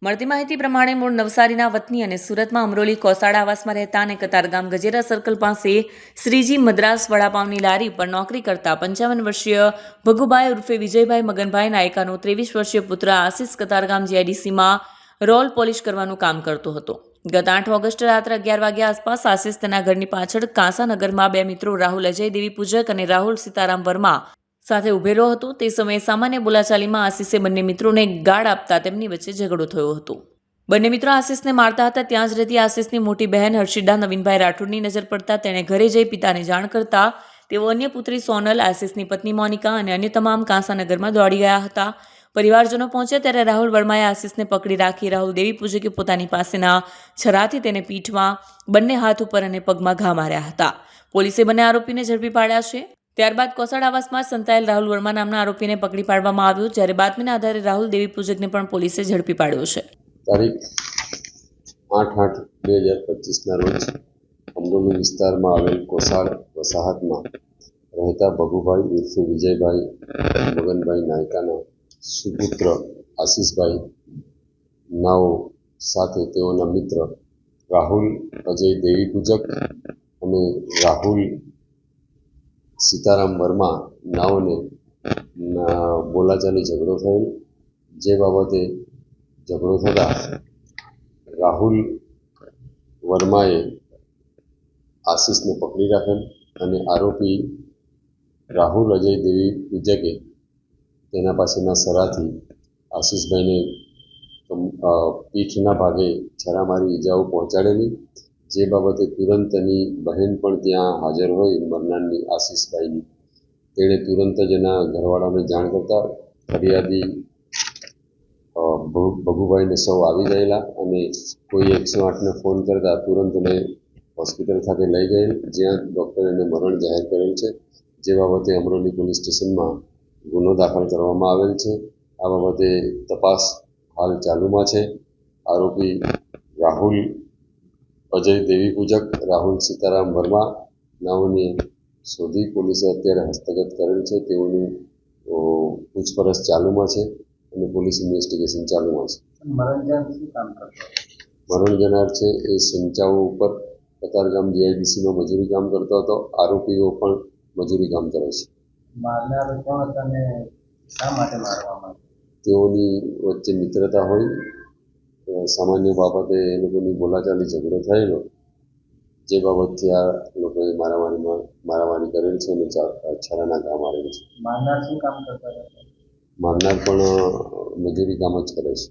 મળતી માહિતી પ્રમાણે મૂળ નવસારીના વતની અને સુરતમાં અમરોલી કોસાડા આવાસમાં રહેતા અને કતારગામ ગજેરા સર્કલ પાસે શ્રીજી મદ્રાસ વડાપાવની લારી પર નોકરી કરતા 55 વર્ષીય ભગુભાઈ ઉર્ફે વિજયભાઈ મગનભાઈ નાયકાનો 23 વર્ષીય પુત્ર આશિષ કતારગામ જીઆઈડીસીમાં રોલ પોલિશ કરવાનું કામ કરતો હતો. ગત 8 ઓગસ્ટ રાત્રે 11 વાગ્યા આસપાસ આશિષ તેના ઘરની પાછળ કાંસાનગરમાં બે મિત્રો રાહુલ અજય દેવી પૂજક અને રાહુલ સીતારામ વર્મા સાથે ઉભેલો હતો. તે સમયે સામાન્ય બોલાચાલીમાં આશિષે બંને મિત્રોને ગાળ આપતા તેમની વચ્ચે ઝઘડો થયો હતો. બંને મિત્રો આશિષને મારતા હતા. ત્યાં જ રહેતી આશિષની મોટી બહેન હર્ષિદા નવીનભાઈ રાઠોડની નજર પડતા તેણે ઘરે જઈ પિતાને જાણ કરતા તેઓ અન્ય પુત્રી સોનલ, આશિષની પત્ની મોનિકા અને અન્ય તમામ કાંસાનગરમાં દોડી ગયા હતા. પરિવારજનો પહોંચ્યા ત્યારે રાહુલ વર્માએ આશિષને પકડી રાખી રાહુલ દેવી પૂજકે પોતાની પાસેના છરાથી તેને પીઠમાં, બંને હાથ ઉપર અને પગમાં ઘા માર્યા હતા. પોલીસે બંને આરોપીને ઝડપી પાડ્યા છે. ત્યારબાદ કોસાડ આવાસમાં સંતાયેલ રાહુલ વર્મા નામના આરોપીને પકડી પાડવામાં આવ્યો, જ્યારે બાતમીના આધારે રાહુલ દેવી પૂજકને પણ પોલીસે ઝડપી પાડ્યો છે. તારીખ 8/8/2025ના રોજ અમરોલી વિસ્તારમાં આવેલ કોસાડ વસાહતમાં રહેતા ભગુભાઈ ઉર્ફે વિજયભાઈ મગનભાઈ નાયકાના સુપુત્ર આશિષભાઈ નાઓ સાથે તેઓના મિત્ર રાહુલ અજય દેવી પૂજક અને રાહુલ સીતારામ વર્મા નાઓને બોલાચાલી ઝઘડો થયેલ, જે બાબતે ઝઘડો થતાં રાહુલ વર્માએ આશિષને પકડી રાખેલ અને આરોપી રાહુલ અજય દેવી પૂજકે તેના પાસેના સરાથી આશિષભાઈને પીઠના ભાગે છરા મારી ઈજાઓ પહોંચાડેલી, જે બાબતે તુરંત એની બહેન પણ ત્યાં હાજર હોય મરનારની આશિષભાઈની, તેણે તુરંત જ એના ઘરવાળાને જાણ કરતા ફરિયાદી ભગુભાઈને સૌ આવી ગયેલા અને કોઈ 108ને ફોન કરતા તુરંત એને હોસ્પિટલ ખાતે લઈ ગયેલ, જ્યાં ડૉક્ટરે એને મરણ જાહેર કરેલ છે. જે બાબતે અમરોલી પોલીસ સ્ટેશનમાં ગુનો દાખલ કરવામાં આવેલ છે. આ બાબતે તપાસ હાલ ચાલુમાં છે. આરોપી રાહુલ અજય દેવી પૂજક, રાહુલ સીતારામ વર્મા નાઓને શોધી પોલીસે અત્યારે હસ્તગત કરેલ છે. તેઓની પૂછપરછ ચાલુમાં છે અને પોલીસ ઇન્વેસ્ટિગેશન ચાલુમાં છે. મરણ જનાર છે એ સંચાઓ ઉપર કતારગામ જીઆઈડીસીમાં મજૂરી કામ કરતો હતો. આરોપીઓ પણ મજૂરી કામ કરે છે. તેઓની વચ્ચે મિત્રતા હોય, સામાન્ય બાબતે એ લોકોની બોલાચાલી ઝઘડો થયેલો, જે બાબતથી આ લોકોએ મારામારી કરેલ છે અને છરાના ઘા મારેલ છે. મારનાર પણ મજૂરી કામ જ કરે છે.